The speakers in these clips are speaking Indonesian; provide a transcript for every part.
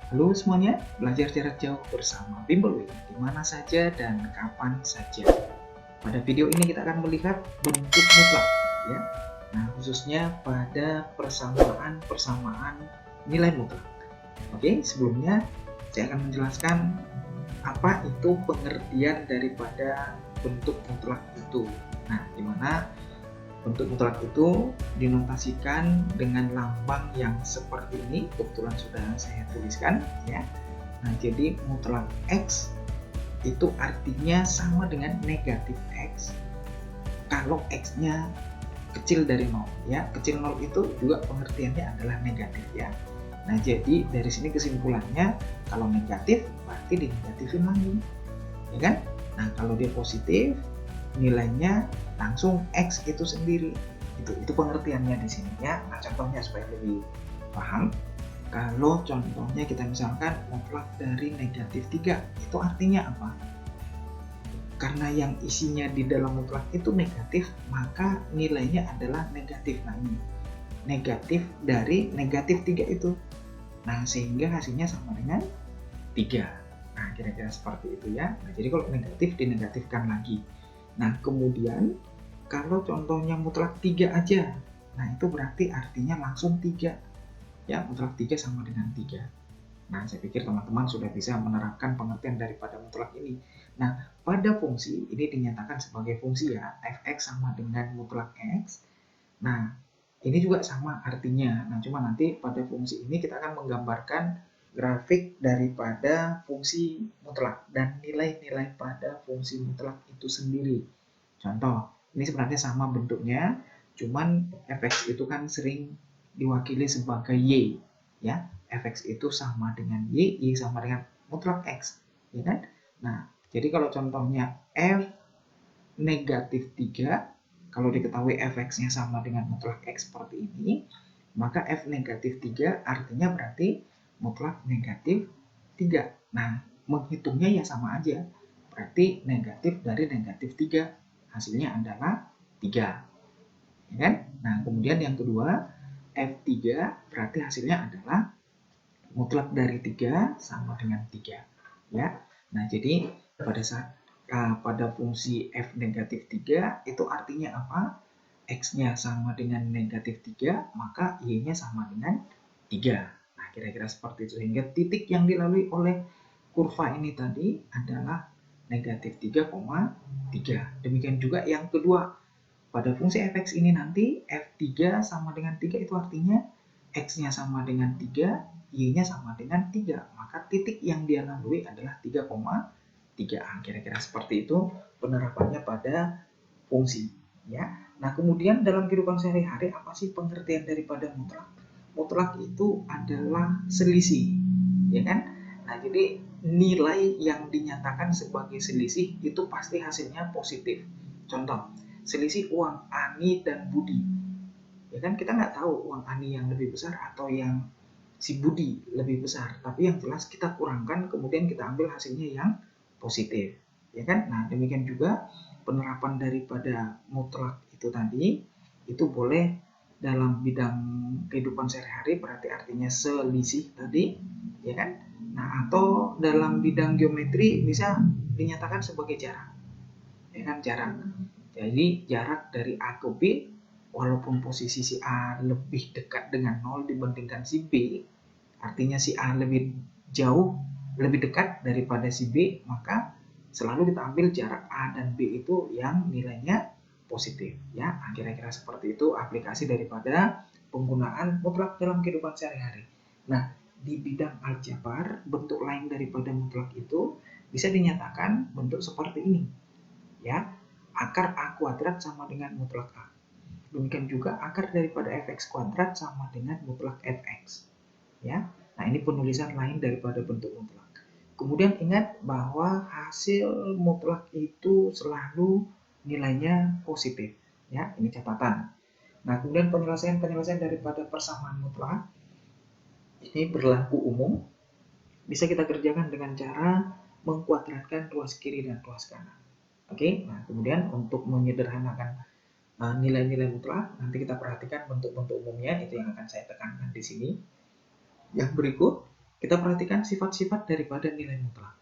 Halo semuanya, belajar jarak jauh bersama Bimbel di mana saja dan kapan saja. Pada video ini kita akan melihat bentuk mutlak, ya. Nah, khususnya pada persamaan nilai mutlak. Oke, sebelumnya saya akan menjelaskan apa itu pengertian daripada bentuk mutlak itu. Nah, di mana bentuk mutlak itu dinotasikan dengan lambang yang seperti ini, kebetulan sudah saya tuliskan, ya. Nah, jadi mutlak X itu artinya sama dengan negatif X kalau X-nya kecil dari 0, ya. Kecil 0 itu juga pengertiannya adalah negatif, ya. Nah, jadi dari sini kesimpulannya kalau negatif berarti dinegatifin lagi, ya kan? Nah, kalau dia positif nilainya langsung X itu sendiri. Itu pengertiannya di sini, ya. Nah, contohnya supaya lebih paham. Kalau contohnya kita misalkan mutlak dari negatif 3, itu artinya apa? Karena yang isinya di dalam mutlak itu negatif, maka nilainya adalah negatif. Nah, ini negatif dari negatif 3 itu. Nah, sehingga hasilnya sama dengan 3. Nah, kira-kira seperti itu, ya. Nah, jadi kalau negatif dinegatifkan lagi. Nah, kemudian kalau contohnya mutlak 3 aja, nah itu berarti artinya langsung 3. Ya, mutlak 3 sama dengan 3. Nah, saya pikir teman-teman sudah bisa menerapkan pengertian daripada mutlak ini. Nah, pada fungsi ini dinyatakan sebagai fungsi, ya, fx sama dengan mutlak x. Nah, ini juga sama artinya. Nah, cuma nanti pada fungsi ini kita akan menggambarkan grafik daripada fungsi mutlak dan nilai-nilai pada fungsi mutlak itu sendiri. Contoh, ini sebenarnya sama bentuknya, cuman fx itu kan sering diwakili sebagai y, ya. Fx itu sama dengan y sama dengan mutlak x, ya kan? Nah, jadi kalau contohnya f negatif 3, kalau diketahui fx-nya sama dengan mutlak x seperti ini, maka f negatif 3 artinya berarti mutlak negatif 3. Nah, menghitungnya ya sama aja. Berarti negatif dari negatif 3. Hasilnya adalah 3. Ya kan? Nah, kemudian yang kedua, F3 berarti hasilnya adalah mutlak dari 3 sama dengan 3. Ya. Nah, jadi pada fungsi F negatif 3 itu artinya apa? X-nya sama dengan negatif 3, maka Y-nya sama dengan 3. Nah, kira-kira seperti itu. Sehingga titik yang dilalui oleh kurva ini tadi adalah negatif 3,3. Demikian juga yang kedua. Pada fungsi fx ini nanti F3 sama dengan 3 itu artinya X-nya sama dengan 3, Y-nya sama dengan 3. Maka titik yang dia lalui adalah 3,3. Kira-kira seperti itu penerapannya pada fungsi, ya. Nah, kemudian dalam kehidupan sehari-hari apa sih pengertian daripada mutlak? Mutlak itu adalah selisih, ya kan? Nah, jadi nilai yang dinyatakan sebagai selisih itu pasti hasilnya positif. Contoh, selisih uang Ani dan Budi. Ya kan, kita nggak tahu uang Ani yang lebih besar atau yang si Budi lebih besar. Tapi yang jelas kita kurangkan, kemudian kita ambil hasilnya yang positif. Ya kan? Nah, demikian juga penerapan daripada mutlak itu tadi, itu boleh dalam bidang kehidupan sehari-hari, berarti artinya selisih tadi, ya kan? Nah, atau dalam bidang geometri bisa dinyatakan sebagai jarak, ya kan, jarak. Jadi jarak dari A ke B, walaupun posisi si A lebih dekat dengan 0 dibandingkan si B, artinya si A lebih jauh, lebih dekat daripada si B, maka selalu kita ambil jarak A dan B itu yang nilainya positif, ya. Kira-kira seperti itu aplikasi daripada penggunaan mutlak dalam kehidupan sehari-hari. Nah, di bidang aljabar, bentuk lain daripada mutlak itu bisa dinyatakan bentuk seperti ini, ya. Akar A kuadrat sama dengan mutlak A. Demikian juga akar daripada fx kuadrat sama dengan mutlak fx, ya. Nah, ini penulisan lain daripada bentuk mutlak. Kemudian ingat bahwa hasil mutlak itu selalu nilainya positif, ya. Ini catatan. Nah, kemudian penyelesaian daripada persamaan mutlak ini berlaku umum, bisa kita kerjakan dengan cara mengkuadratkan ruas kiri dan ruas kanan. Oke, nah kemudian untuk menyederhanakan nilai-nilai mutlak, nanti kita perhatikan bentuk-bentuk umumnya, itu yang akan saya tekankan di sini. Yang berikut, Kita perhatikan sifat-sifat daripada nilai mutlak.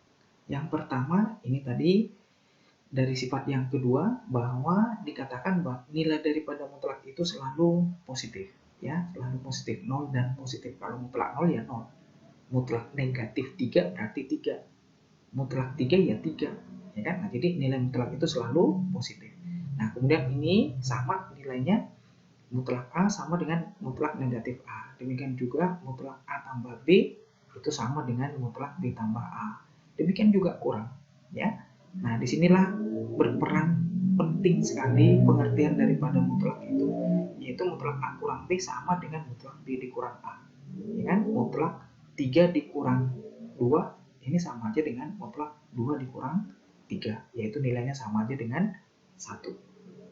Yang pertama, ini tadi dari sifat yang kedua, bahwa dikatakan bahwa nilai daripada mutlak itu selalu positif, ya, selalu positif, 0 dan positif. Kalau mutlak 0 ya 0, mutlak negatif 3 berarti 3, mutlak 3 ya 3, ya kan? Nah, jadi nilai mutlak itu selalu positif. Nah, kemudian ini sama nilainya, mutlak A sama dengan mutlak negatif A. Demikian juga mutlak A tambah B itu sama dengan mutlak B tambah A. Demikian juga kurang, ya. Nah, disinilah berperan penting sekali pengertian daripada mutlak itu, yaitu mutlak A kurang B sama dengan mutlak B dikurang A. Ya kan? Mutlak 3 dikurang 2 ini sama aja dengan mutlak 2 dikurang 3, yaitu nilainya sama aja dengan 1.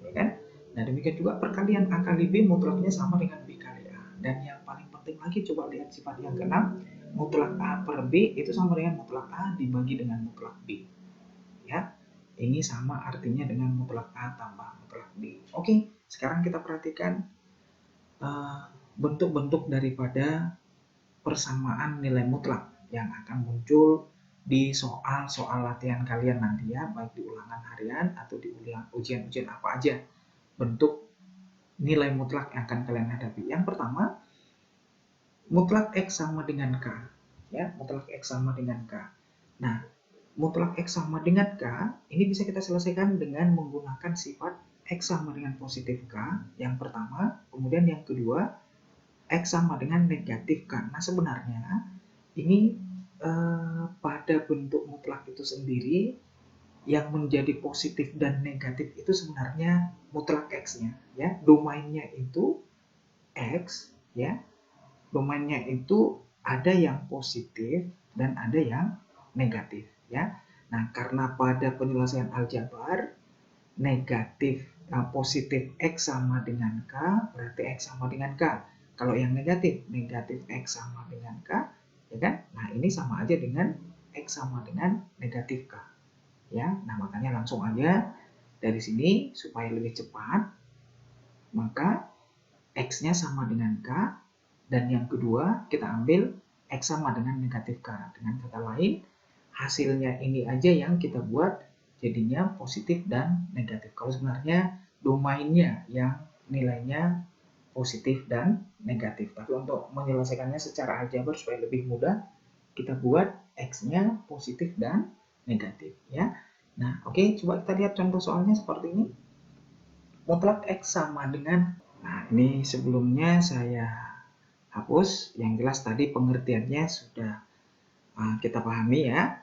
Ya kan? Nah, demikian juga perkalian A kali B mutlaknya sama dengan B kali A. Dan yang paling penting lagi, coba lihat sifat yang keenam, mutlak A per B itu sama dengan mutlak A dibagi dengan mutlak B. Ya, ini sama artinya dengan mutlak A tambah mutlak B. Oke, sekarang kita perhatikan bentuk-bentuk daripada persamaan nilai mutlak yang akan muncul di soal-soal latihan kalian nanti ya, baik di ulangan harian atau di ujian-ujian apa aja. Bentuk nilai mutlak yang akan kalian hadapi. Yang pertama, mutlak X sama dengan K. Ya, mutlak X sama dengan K. Nah, mutlak X sama dengan K, ini bisa kita selesaikan dengan menggunakan sifat X sama dengan positif K, yang pertama. Kemudian yang kedua, X sama dengan negatif K. Nah, sebenarnya ini pada bentuk mutlak itu sendiri, yang menjadi positif dan negatif itu sebenarnya mutlak X-nya. Ya, domainnya itu X, ya. Domainnya itu ada yang positif dan ada yang negatif, ya. Nah, karena pada penyelesaian aljabar negatif positif X sama dengan K, berarti X sama dengan K. Kalau yang negatif X sama dengan K, ya kan? Nah, ini sama aja dengan X sama dengan negatif K. Ya, nah makanya langsung aja dari sini supaya lebih cepat, maka X-nya sama dengan K, dan yang kedua kita ambil X sama dengan negatif K. Dengan kata lain, hasilnya ini aja yang kita buat jadinya positif dan negatif. Kalau sebenarnya domainnya yang nilainya positif dan negatif. Tapi untuk menyelesaikannya secara aljabar supaya lebih mudah, kita buat X-nya positif dan negatif, ya. Nah, oke, coba kita lihat contoh soalnya seperti ini. Mutlak X sama dengan, nah ini sebelumnya saya hapus, yang jelas tadi pengertiannya sudah kita pahami ya.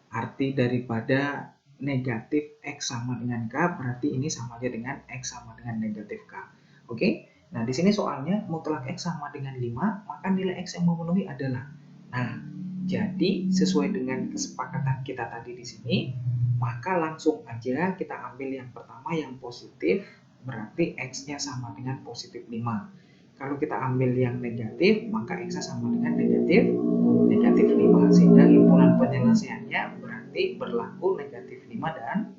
Arti daripada negatif X sama dengan K, berarti ini sama aja dengan X sama dengan negatif K. Oke, nah di sini soalnya mutlak X sama dengan 5, maka nilai X yang memenuhi adalah, nah jadi sesuai dengan kesepakatan kita tadi di sini, maka langsung aja kita ambil yang pertama yang positif, berarti X-nya sama dengan positif 5. Kalau kita ambil yang negatif, maka X-nya sama dengan negatif 5, sehingga himpunan penyelesaiannya berarti berlaku negatif 5 dan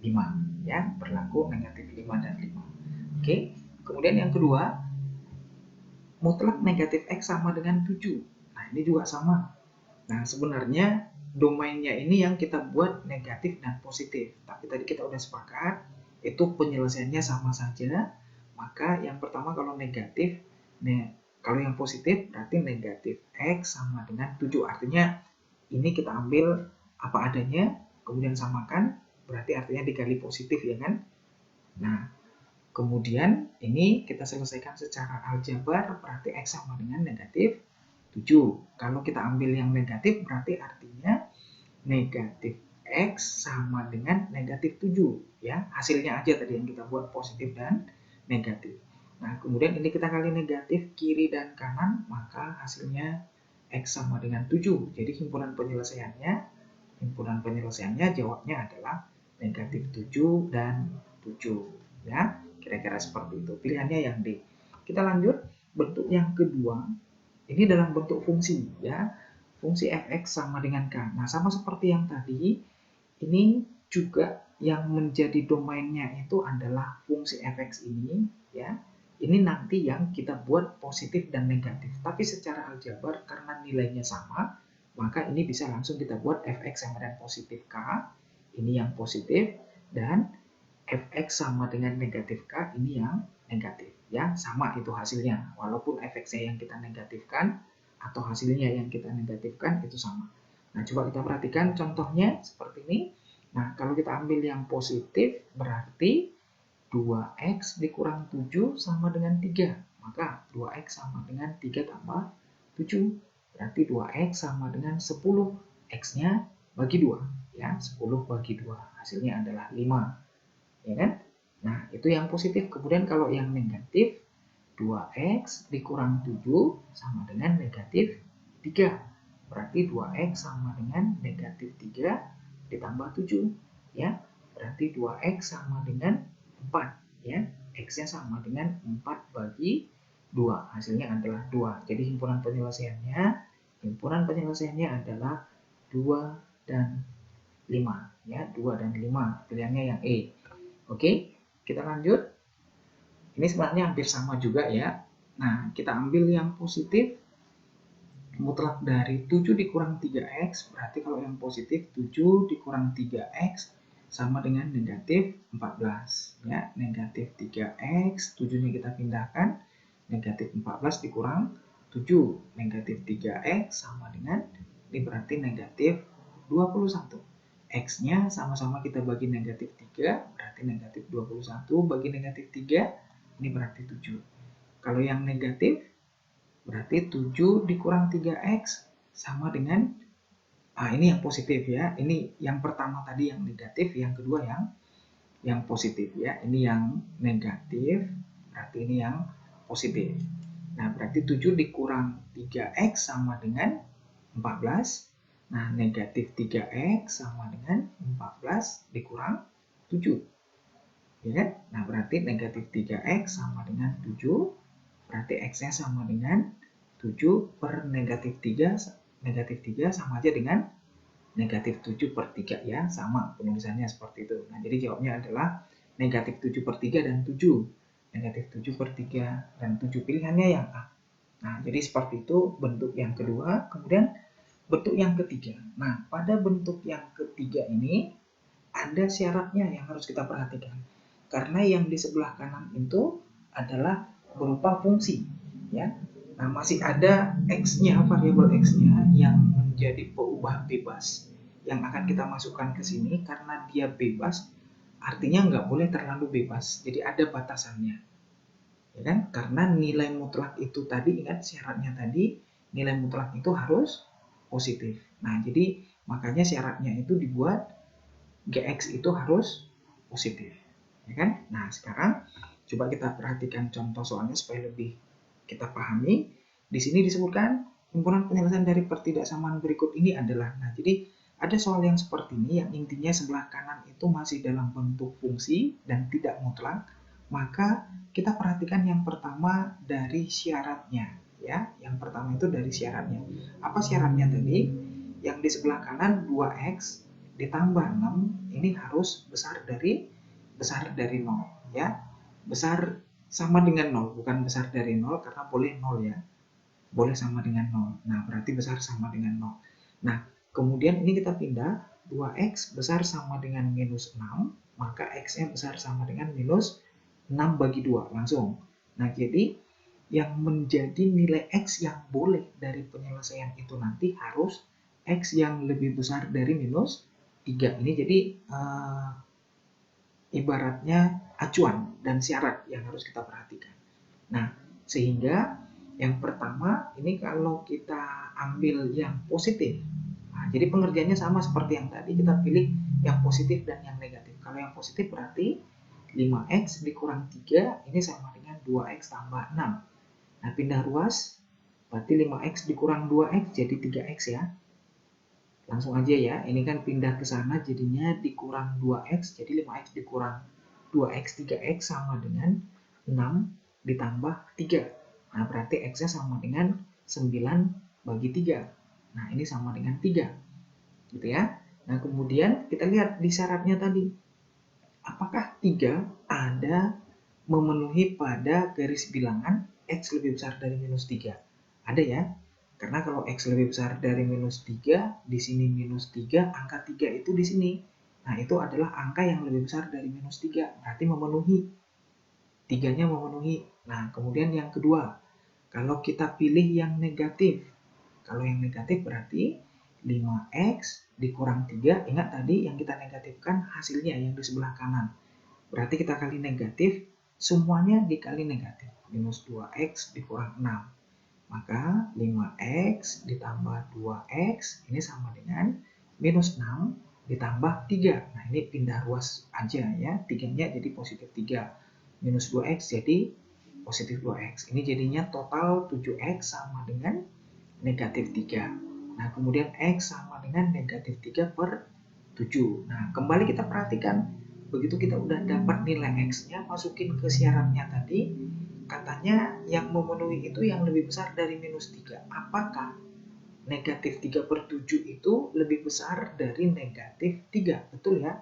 5, ya, berlaku negatif 5 dan 5. Oke, kemudian yang kedua, mutlak negatif X sama dengan 7. Nah, ini juga sama. Nah, sebenarnya domainnya ini yang kita buat negatif dan positif, tapi tadi kita udah sepakat itu penyelesaiannya sama saja. Maka yang pertama kalau negatif, kalau yang positif berarti negatif X sama dengan 7. Artinya ini kita ambil apa adanya, kemudian samakan, berarti artinya dikali positif, ya kan? Nah, kemudian ini kita selesaikan secara aljabar, berarti X sama dengan negatif 7. Kalau kita ambil yang negatif, berarti artinya negatif X sama dengan negatif 7. Ya, hasilnya aja tadi yang kita buat positif dan negatif. Nah, kemudian ini kita kali negatif kiri dan kanan, maka hasilnya X sama dengan 7. Jadi himpunan penyelesaiannya jawabnya adalah negatif 7 dan 7. Ya, kira-kira seperti itu. Pilihannya yang D. Kita lanjut, bentuk yang kedua. Ini dalam bentuk fungsi, ya. Fungsi fx sama dengan k. Nah, sama seperti yang tadi, ini juga yang menjadi domainnya itu adalah fungsi fx ini, ya. Ini nanti yang kita buat positif dan negatif. Tapi secara aljabar karena nilainya sama, maka ini bisa langsung kita buat fx sama dengan positif k, ini yang positif, dan fx sama dengan negatif k, ini yang negatif. Ya, sama itu hasilnya. Walaupun fx-nya yang kita negatifkan atau hasilnya yang kita negatifkan itu sama. Nah, coba kita perhatikan contohnya seperti ini. Nah, kalau kita ambil yang positif berarti 2x dikurang 7 sama dengan 3. Maka 2x sama dengan 3 tambah 7. Berarti 2x sama dengan 10. X-nya bagi 2. Ya, 10 bagi 2. Hasilnya adalah 5. Ya kan? Nah, itu yang positif. Kemudian kalau yang negatif, 2x dikurang 7 sama dengan negatif 3. Berarti 2x sama dengan negatif 3 ditambah 7. Ya, berarti 2x sama dengan 4, ya. X-nya sama dengan 4 bagi 2. Hasilnya adalah 2. Jadi himpunan penyelesaiannya adalah 2 dan 5, ya. 2 dan 5. Pilihannya yang E. Oke, kita lanjut. Ini sebenarnya hampir sama juga, ya. Nah, kita ambil yang positif. Mutlak dari 7 dikurang 3x, berarti kalau yang positif 7 dikurang 3x sama dengan negatif 14, ya. Negatif 3x, 7-nya kita pindahkan, negatif 14 dikurang 7, negatif 3x sama dengan, ini berarti negatif 21. X-nya sama-sama kita bagi negatif 3, berarti negatif 21 bagi negatif 3, ini berarti 7. Kalau yang negatif, berarti 7 dikurang 3x sama dengan, ini yang positif, ya. Ini yang pertama tadi yang negatif, yang kedua yang positif, ya. Ini yang negatif, berarti ini yang positif. Nah, berarti 7 dikurang 3x sama dengan 14. Nah, negatif 3x sama dengan 14 dikurang 7. Ya kan? Nah, berarti negatif 3x sama dengan 7. Berarti x-nya sama dengan 7 per negatif 3. Negatif 3 sama aja dengan negatif 7 per 3, ya. Sama penulisannya seperti itu. Nah, jadi jawabnya adalah negatif 7 per 3 dan 7. Negatif 7 per 3 dan 7. Pilihannya yang A. Nah, jadi seperti itu bentuk yang kedua. Kemudian bentuk yang ketiga. Nah, pada bentuk yang ketiga ini ada syaratnya yang harus kita perhatikan. Karena yang di sebelah kanan itu adalah berupa fungsi, ya. Nah, masih ada x-nya, variabel x-nya yang menjadi peubah bebas yang akan kita masukkan ke sini. Karena dia bebas, artinya nggak boleh terlalu bebas. Jadi ada batasannya, ya kan? Karena nilai mutlak itu tadi, ingat syaratnya tadi, nilai mutlak itu harus positif. Nah, jadi makanya syaratnya itu dibuat Gx itu harus positif, ya kan? Nah, sekarang coba kita perhatikan contoh soalnya supaya lebih kita pahami. Di sini disebutkan himpunan penyelesaian dari pertidaksamaan berikut ini adalah. Nah, jadi ada soal yang seperti ini yang intinya sebelah kanan itu masih dalam bentuk fungsi dan tidak mutlak. Maka kita perhatikan yang pertama dari syaratnya, ya. Yang pertama itu dari syaratnya. Apa syaratnya tadi? Yang di sebelah kanan 2x ditambah 6 ini harus besar dari 0, ya. Besar sama dengan 0, bukan besar dari 0 karena boleh 0, ya. Boleh sama dengan 0. Nah, berarti besar sama dengan 0. Nah, kemudian ini kita pindah, 2x besar sama dengan minus 6, maka x-nya besar sama dengan minus 6 bagi 2 langsung. Nah, jadi yang menjadi nilai x yang boleh dari penyelesaian itu nanti harus x yang lebih besar dari minus 3. Ini jadi ibaratnya acuan dan syarat yang harus kita perhatikan. Nah, sehingga yang pertama ini kalau kita ambil yang positif. Nah, jadi pengerjaannya sama seperti yang tadi, kita pilih yang positif dan yang negatif. Kalau yang positif berarti 5x dikurang 3 ini sama dengan 2x tambah 6. Nah, pindah ruas berarti 5x dikurang 2x jadi 3x, ya. Langsung aja, ya, ini kan pindah ke sana jadinya dikurang 2x, jadi 5x dikurang 2x 3x sama dengan 6 ditambah 3. Nah, berarti x-nya sama dengan 9 bagi 3. Nah, ini sama dengan 3. Gitu, ya. Nah, kemudian kita lihat di syaratnya tadi. Apakah 3 ada memenuhi pada garis bilangan X lebih besar dari minus 3? Ada ya? Karena kalau X lebih besar dari minus 3, di sini minus 3, angka 3 itu di sini. Nah, itu adalah angka yang lebih besar dari minus 3, berarti memenuhi. 3-nya memenuhi. Nah, kemudian yang kedua, kalau kita pilih yang negatif. Kalau yang negatif berarti 5X dikurang 3, ingat tadi yang kita negatifkan hasilnya yang di sebelah kanan. Berarti kita kali negatif, semuanya dikali negatif. Minus 2X dikurang 6. Maka 5X ditambah 2X ini sama dengan minus 6 ditambah 3. Nah, ini pindah ruas aja ya. 3-nya jadi positif 3. Minus 2X jadi positif 2X. Ini jadinya total 7X sama dengan negatif 3. Nah, kemudian X sama dengan negatif 3 per 7. Nah, kembali kita perhatikan. Begitu kita udah dapat nilai X-nya, masukin ke syaratnya tadi, katanya yang memenuhi itu yang lebih besar dari minus 3. Apakah negatif 3 per 7 itu lebih besar dari negatif 3? Betul ya?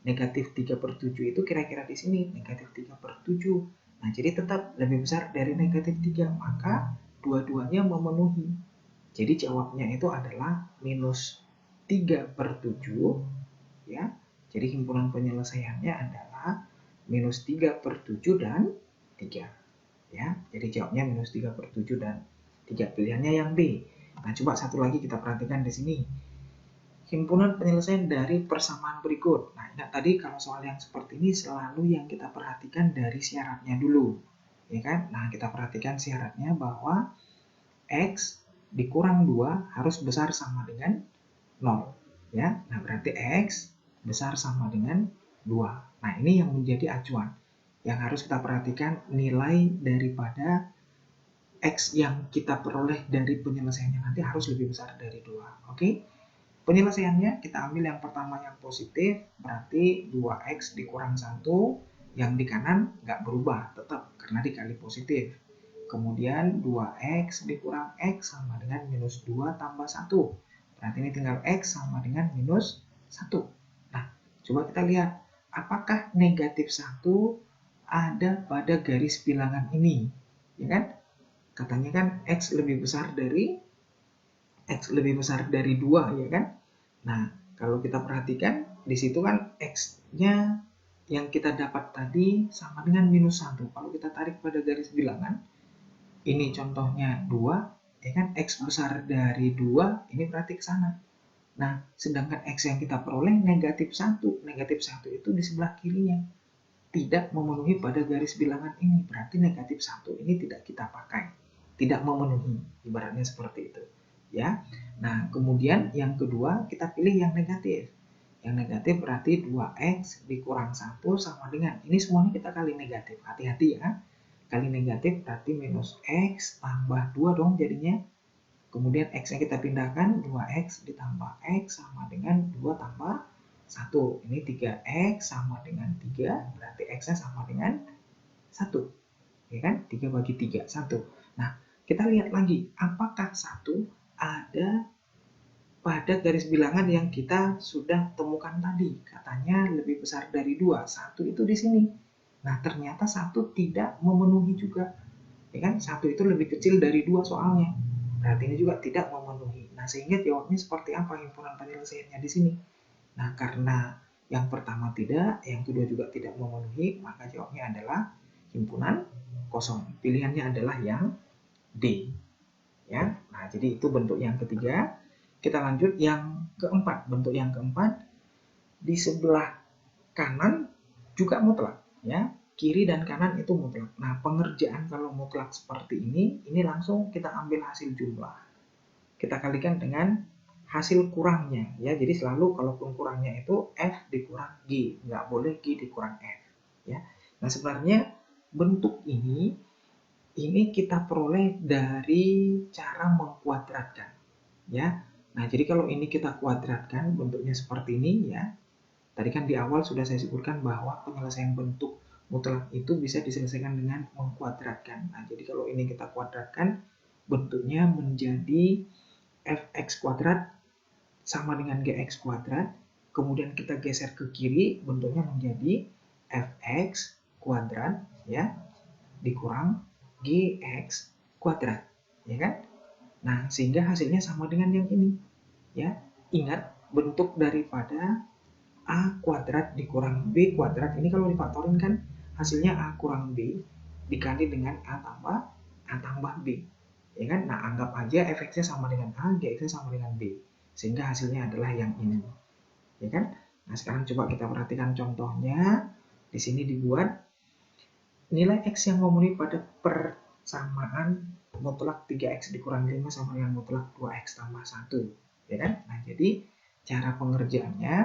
Negatif 3 per 7 itu kira-kira di sini, negatif 3 per 7. Nah, jadi tetap lebih besar dari negatif 3, maka dua-duanya memenuhi. Jadi jawabnya itu adalah minus 3 per 7. Ya. Jadi himpunan penyelesaiannya adalah minus 3 per 7 dan 3. Ya, jadi jawabnya minus 3 per 7 dan 3. Pilihannya yang B. Nah, coba satu lagi kita perhatikan di sini. Himpunan penyelesaian dari persamaan berikut. Nah, ingat tadi kalau soal yang seperti ini selalu yang kita perhatikan dari syaratnya dulu. Ya kan? Nah, kita perhatikan syaratnya bahwa X dikurang 2 harus besar sama dengan 0. Ya, nah berarti X besar sama dengan 2. Nah, ini yang menjadi acuan. Yang harus kita perhatikan nilai daripada X yang kita peroleh dari penyelesaiannya nanti harus lebih besar dari 2. Oke? Penyelesaiannya kita ambil yang pertama yang positif, berarti 2X dikurang 1, yang di kanan nggak berubah, tetap karena dikali positif. Kemudian 2X dikurang X sama dengan minus 2 tambah 1. Berarti ini tinggal X sama dengan minus 1. Nah, coba kita lihat, apakah negatif 1 ada pada garis bilangan ini? Ya kan? Katanya kan X lebih besar dari 2, ya kan? Nah, kalau kita perhatikan, di situ kan X-nya yang kita dapat tadi sama dengan minus 1. Kalau kita tarik pada garis bilangan, ini contohnya 2, ya kan? X besar dari 2, ini berarti ke sana. Nah, sedangkan X yang kita peroleh negatif 1. Negatif 1 itu di sebelah kirinya. Tidak memenuhi pada garis bilangan ini. Berarti negatif 1 ini tidak kita pakai. Tidak memenuhi. Ibaratnya seperti itu. Ya. Nah, kemudian yang kedua kita pilih yang negatif. Yang negatif berarti 2X dikurang 1 sama dengan, ini semuanya kita kali negatif. Hati-hati ya. Kali negatif berarti minus X tambah 2 dong jadinya. Kemudian X yang kita pindahkan, 2X ditambah X sama dengan 2 tambah 1. Ini 3X sama dengan 3, berarti X-nya sama dengan 1. Ya kan? 3 bagi 3, 1. Nah, kita lihat lagi, apakah 1 ada pada garis bilangan yang kita sudah temukan tadi? Katanya lebih besar dari 2, 1 itu di sini. Nah, ternyata 1 tidak memenuhi juga. Ya kan? 1 itu lebih kecil dari 2 soalnya. Berarti ini juga tidak memenuhi. Nah, sehingga jawabnya seperti apa himpunan penyelesaiannya di sini? Nah, karena yang pertama tidak, yang kedua juga tidak memenuhi, maka jawabnya adalah himpunan kosong. Pilihannya adalah yang D. Ya. Nah, jadi itu bentuk yang ketiga. Kita lanjut yang keempat. Bentuk yang keempat, di sebelah kanan juga mutlak, ya. Kiri dan kanan itu mutlak. Nah, pengerjaan kalau mutlak seperti ini langsung kita ambil hasil jumlah. Kita kalikan dengan hasil kurangnya, ya. Jadi selalu kalaupun kurangnya itu F dikurang G, nggak boleh G dikurang F, ya. Nah, sebenarnya bentuk ini kita peroleh dari cara mengkuadratkan, ya. Nah, jadi kalau ini kita kuadratkan bentuknya seperti ini, ya. Tadi kan di awal sudah saya sebutkan bahwa penyelesaian bentuk mutlak itu bisa diselesaikan dengan mengkuadratkan. Nah, jadi kalau ini kita kuadratkan, bentuknya menjadi fx kuadrat sama dengan gx kuadrat. Kemudian kita geser ke kiri, bentuknya menjadi fx kuadrat ya, dikurang GX kuadrat, ya kan? Nah, sehingga hasilnya sama dengan yang ini, ya. Ingat, bentuk daripada A kuadrat dikurang B kuadrat, ini kalau difaktorin kan hasilnya A kurang B dikali dengan A tambah B, ya kan? Nah, anggap aja fx-nya sama dengan A, gx-nya sama dengan B, sehingga hasilnya adalah yang ini, ya kan? Nah, sekarang coba kita perhatikan contohnya. Di sini dibuat nilai x yang memenuhi pada persamaan mutlak 3x dikurang 5 sama dengan mutlak 2x tambah 1, ya kan? Nah, jadi cara pengerjaannya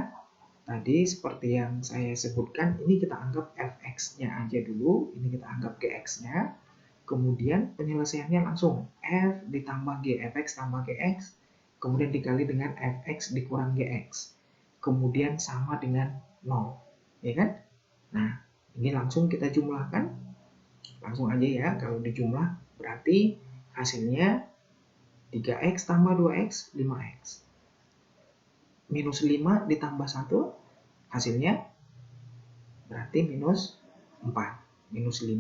tadi seperti yang saya sebutkan, ini kita anggap fx-nya aja dulu, ini kita anggap gx-nya. Kemudian penyelesaiannya langsung f ditambah g, fx tambah gx, kemudian dikali dengan fx dikurang gx, kemudian sama dengan 0, ya kan? Nah, ini langsung kita jumlahkan, langsung aja ya. Kalau dijumlah berarti hasilnya 3x tambah 2x 5x, minus 5 ditambah 1 hasilnya berarti minus 4, minus 5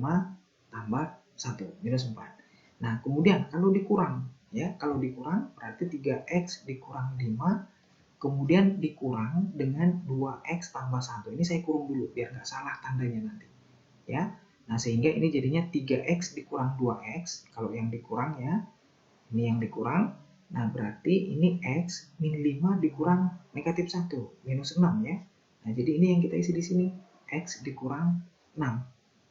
tambah 1, minus 4. Nah, kemudian kalau dikurang, ya, kalau dikurang berarti 3x dikurang 5, kemudian dikurang dengan 2x tambah 1. Ini saya kurung dulu biar nggak salah tandanya nanti, ya. Nah, sehingga ini jadinya 3x dikurang 2x, kalau yang dikurang ya, ini yang dikurang. Nah, berarti ini x min 5 dikurang negatif 1, minus 6 ya. Nah, jadi ini yang kita isi di sini, x dikurang 6,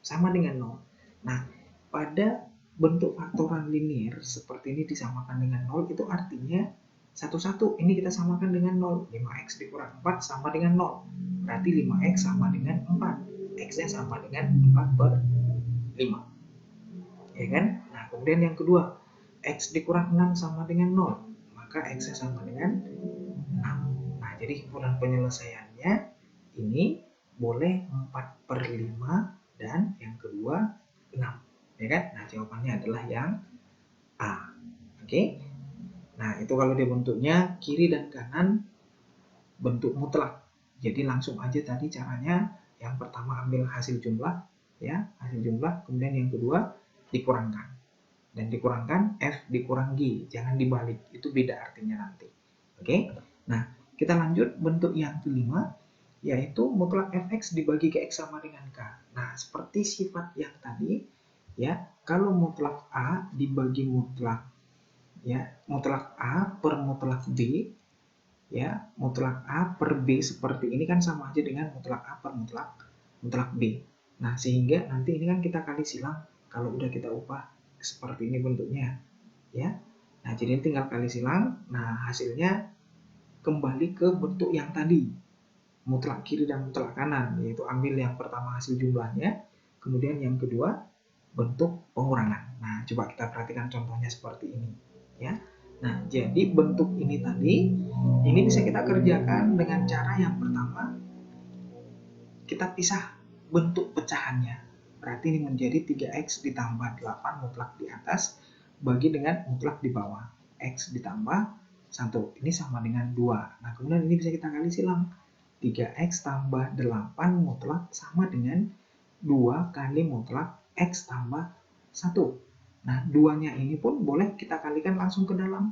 sama dengan 0. Nah, pada bentuk faktoran linear seperti ini disamakan dengan 0, itu artinya satu-satu ini kita samakan dengan 0. 5x dikurang 4 sama dengan 0. Berarti 5x sama dengan 4. X-nya sama dengan 4 per 5. Ya kan? Nah, kemudian yang kedua, x dikurang 6 sama dengan 0. Maka x-nya sama dengan 6. Nah, jadi himpunan penyelesaiannya ini boleh 4 per 5 dan yang kedua 6. Ya kan? Nah, jawabannya adalah yang A. Oke? Nah, itu kalau dia bentuknya kiri dan kanan bentuk mutlak. Jadi langsung aja tadi caranya, yang pertama ambil hasil jumlah, ya, hasil jumlah, kemudian yang kedua dikurangkan. Dan dikurangkan F dikurang G, jangan dibalik, itu beda artinya nanti. Oke? Nah, kita lanjut bentuk yang kelima, yaitu mutlak fx dibagi gx sama dengan k. Nah, seperti sifat yang tadi, ya, kalau mutlak A dibagi mutlak, ya, mutlak A per mutlak B, ya, mutlak A per B seperti ini kan sama aja dengan mutlak A per mutlak B. Nah, sehingga nanti ini kan kita kali silang kalau udah kita ubah seperti ini bentuknya, ya. Nah, jadi tinggal kali silang. Nah, hasilnya kembali ke bentuk yang tadi, mutlak kiri dan mutlak kanan, yaitu ambil yang pertama hasil jumlahnya, kemudian yang kedua bentuk pengurangan. Nah, coba kita perhatikan contohnya seperti ini, ya. Nah, jadi bentuk ini tadi, ini bisa kita kerjakan dengan cara yang pertama, kita pisah bentuk pecahannya. Berarti ini menjadi 3x ditambah 8 mutlak di atas, bagi dengan mutlak di bawah. X ditambah 1, ini sama dengan 2. Nah, kemudian ini bisa kita kali silang. 3x tambah 8 mutlak sama dengan 2 kali mutlak x tambah 1. Nah, 2-nya ini pun boleh kita kalikan langsung ke dalam.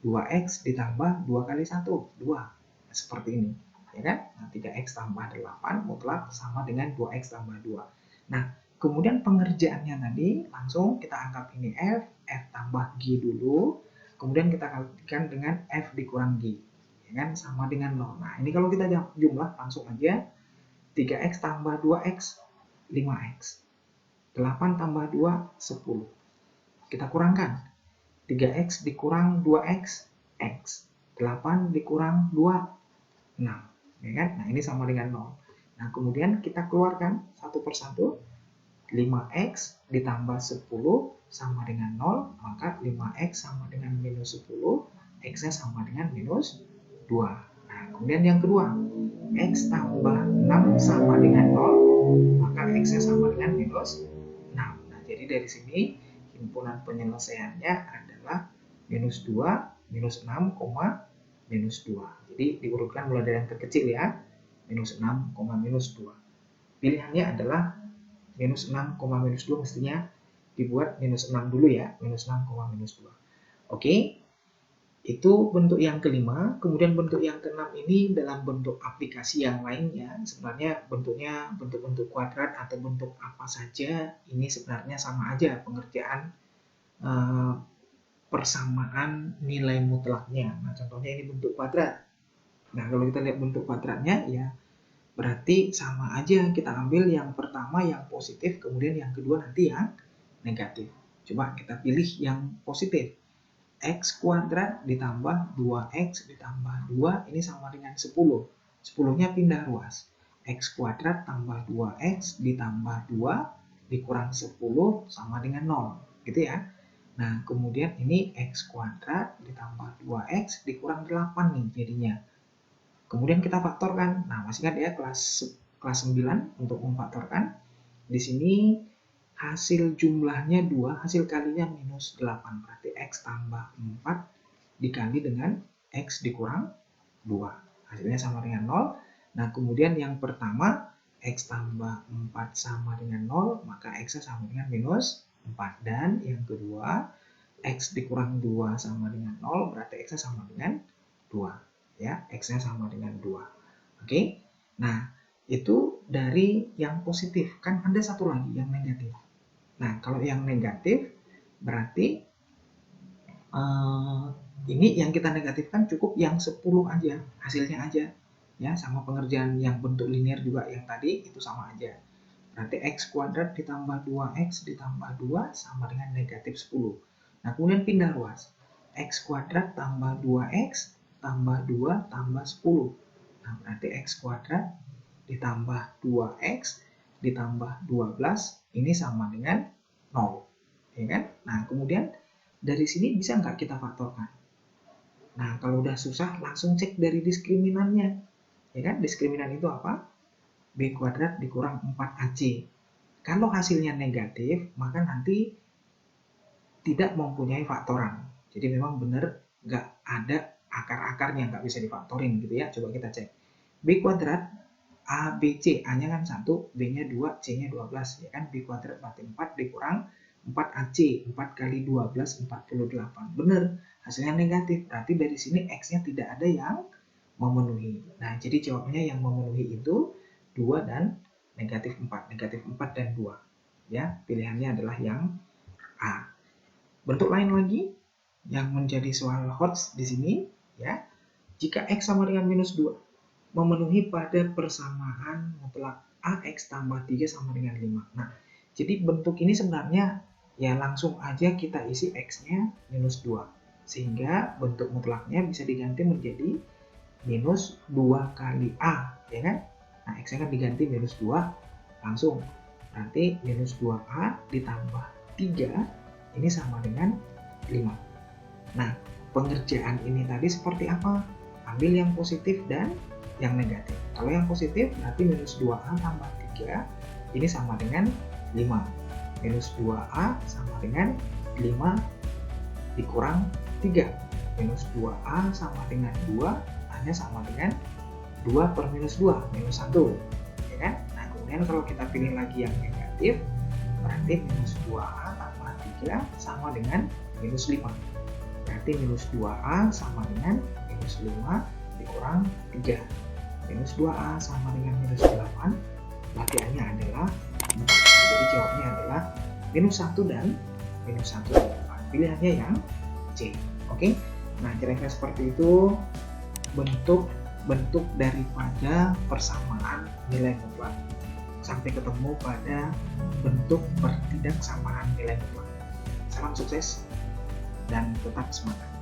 2x ditambah 2 kali 1, 2. Nah, seperti ini. Ya kan? Nah, 3x tambah 8 mutlak sama dengan 2x tambah 2. Nah, kemudian pengerjaannya tadi langsung kita anggap ini f tambah g dulu. Kemudian kita kalikan dengan f dikurang g. Ya kan? Sama dengan 0. Nah, ini kalau kita jumlah langsung aja. 3x tambah 2x, 5x. 8 tambah 2, 10. Kita kurangkan. 3x dikurang 2x, x. 8 dikurang 2, 6. Ya kan? Nah, ini sama dengan 0. Nah, kemudian kita keluarkan satu persatu. 5x ditambah 10 sama dengan 0, maka 5x sama dengan minus 10, x-nya sama dengan minus 2. Nah, kemudian yang kedua, x tambah 6 sama dengan 0, maka x-nya sama dengan minus 6. Nah, jadi dari sini himpunan penyelesaiannya adalah minus 2, minus 6, minus 2. Jadi diurutkan mulai dari yang terkecil ya, minus 6, minus 2. Pilihannya adalah minus 6, minus 2 mestinya dibuat minus 6 dulu ya, minus 6, minus 2. Oke, itu bentuk yang kelima. Kemudian bentuk yang keenam ini dalam bentuk aplikasi yang lainnya, sebenarnya bentuknya bentuk-bentuk kuadrat atau bentuk apa saja, ini sebenarnya sama aja pengerjaan persamaan nilai mutlaknya. Nah, contohnya ini bentuk kuadrat. Nah, kalau kita lihat bentuk kuadratnya ya berarti sama aja, kita ambil yang pertama yang positif, kemudian yang kedua nanti yang negatif. Coba kita pilih yang positif. X kuadrat ditambah 2x ditambah 2 ini sama dengan 10. 10-nya pindah ruas. X kuadrat tambah 2x ditambah 2 dikurang 10 sama dengan 0. Gitu ya. Nah, kemudian ini x kuadrat ditambah 2x dikurang 8 nih jadinya. Kemudian kita faktorkan. Nah, masih kan ya kelas 9 untuk memfaktorkan. Di sini hasil jumlahnya 2, hasil kalinya minus 8. Berarti X tambah 4 dikali dengan X dikurang 2. Hasilnya sama dengan 0. Nah, kemudian yang pertama, X tambah 4 sama dengan 0, maka X sama dengan minus 4. Dan yang kedua, X dikurang 2 sama dengan 0, berarti X sama dengan 2. Ya, X-nya sama dengan 2. Oke? Nah, itu dari yang positif. Kan ada satu lagi yang negatif. Nah, kalau yang negatif berarti ini yang kita negatifkan cukup yang 10 aja, hasilnya aja. Ya, sama pengerjaan yang bentuk linear juga yang tadi itu sama aja. Berarti x kuadrat ditambah 2x ditambah 2 sama dengan negatif 10. Nah, kemudian pindah ruas. X kuadrat tambah 2x tambah 2 tambah 10. Nah, berarti x kuadrat ditambah 2x ditambah 12 ini sama dengan 0, ya kan? Nah, kemudian dari sini bisa nggak kita faktorkan? Nah, kalau udah susah langsung cek dari diskriminannya, ya kan? Diskriminan itu apa? B kuadrat dikurang 4AC. Kalau hasilnya negatif, maka nanti tidak mempunyai faktoran. Jadi memang benar nggak ada akar-akarnya, nggak bisa difaktorin gitu ya. Coba kita cek. B kuadrat A, B, C, A-nya kan 1, B-nya 2, C-nya 12, ya kan? B kuadrat berarti 4 dikurang 4AC, 4 kali 12, 48. Benar, hasilnya negatif, berarti dari sini X-nya tidak ada yang memenuhi. Nah, jadi jawabnya yang memenuhi itu 2 dan negatif 4, negatif 4 dan 2. Ya, pilihannya adalah yang A. Bentuk lain lagi yang menjadi soal HOTS di sini, ya. Jika X sama dengan minus 2, memenuhi pada persamaan mutlak AX tambah 3 sama dengan 5. Nah, jadi bentuk ini sebenarnya ya langsung aja kita isi X-nya minus 2. Sehingga bentuk mutlaknya bisa diganti menjadi minus 2 kali A, ya kan? Nah, X-nya kan diganti minus 2 langsung. Berarti minus 2A ditambah 3 ini sama dengan 5. Nah, pengerjaan ini tadi seperti apa? Ambil yang positif dan yang negatif. Kalau yang positif berarti minus 2A tambah 3 ini sama dengan 5. Minus 2A sama dengan 5 dikurang 3. Minus 2A sama dengan 2 hanya sama dengan 2 per minus 2, minus 1. Ya kan? Nah, kemudian kalau kita pilih lagi yang negatif, berarti minus 2A tambah 3 sama dengan minus 5. Berarti minus 2A sama dengan minus 5 dikurang 3. Minus 2A sama dengan minus 8, berarti A-nya adalah 4. Jadi jawabnya adalah minus 1 dan minus 1 dan 4. Pilihannya yang C. Oke? Nah, kira-kira seperti itu bentuk daripada persamaan nilai mutlak. Sampai ketemu pada bentuk pertidaksamaan nilai mutlak. Salam sukses dan tetap semangat.